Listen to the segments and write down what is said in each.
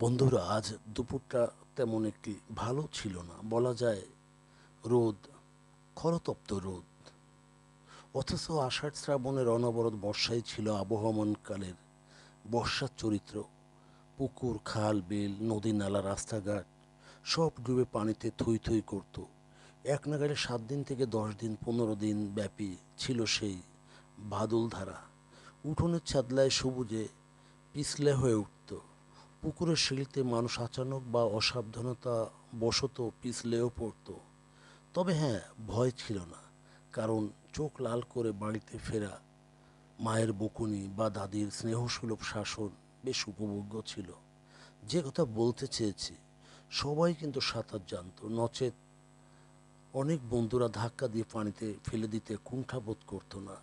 বন্ধুরা, আজ দুপুরটা তেমন একটি ভালো ছিল না, বলা যায়। রোদ, খরতপ্ত রোদ। অথচ আষাঢ় শ্রাবণের অনবরত বর্ষাই ছিল আবহমানকালের বর্ষার চরিত্র। পুকুর, খাল, বিল, নদী, নালা, রাস্তাঘাট সব ডুবে পানিতে থই থই করত। এক নাগাড়ে 7 দিন থেকে 10 দিন, 15 দিন ব্যাপী ছিল সেই বাদল ধারা। উঠোনের ছাদলায় সবুজে পিছলে হয়ে উঠত। পুকুরের সিঁড়িতে মানুষ আচানক বা অসাবধানতা বশত পিছলেও পড়ত। তবে হ্যাঁ, ভয় ছিল না, কারণ চোখ লাল করে বাড়িতে ফেরা মায়ের বকুনি বা দাদির স্নেহসুলভ শাসন বেশ উপভোগ্য ছিল। যে কথা বলতে চেয়েছি, সবাই কিন্তু সাঁতার জানতো, নচেত অনেক বন্ধুরা ধাক্কা দিয়ে পানিতে ফেলে দিতে কুণ্ঠাবোধ করতো না।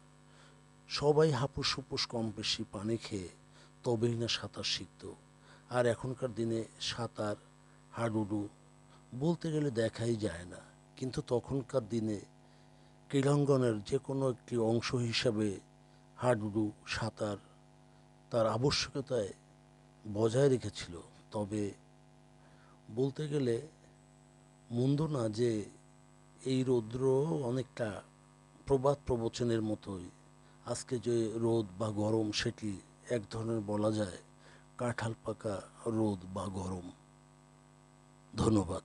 সবাই হাপুস হুপুস কম বেশি পানি খেয়ে তবেই না সাঁতার শিখত। আর এখনকার দিনে সাঁতার, হাডুডু বলতে গেলে দেখাই যায় না। কিন্তু তখনকার দিনে ক্রীড়াঙ্গনের যে কোনো একটি অংশ হিসাবে হাডুডু, সাঁতার তার আবশ্যকতায় বজায় রেখেছিল। তবে বলতে গেলে মন্দ না যে এই রৌদ্র অনেকটা প্রবাদ প্রবচনের মতোই। আজকে যে রোদ বা গরম, সেটি এক ধরনের বলা যায় কাঁঠাল পাকা রোদ বা গরম। ধন্যবাদ।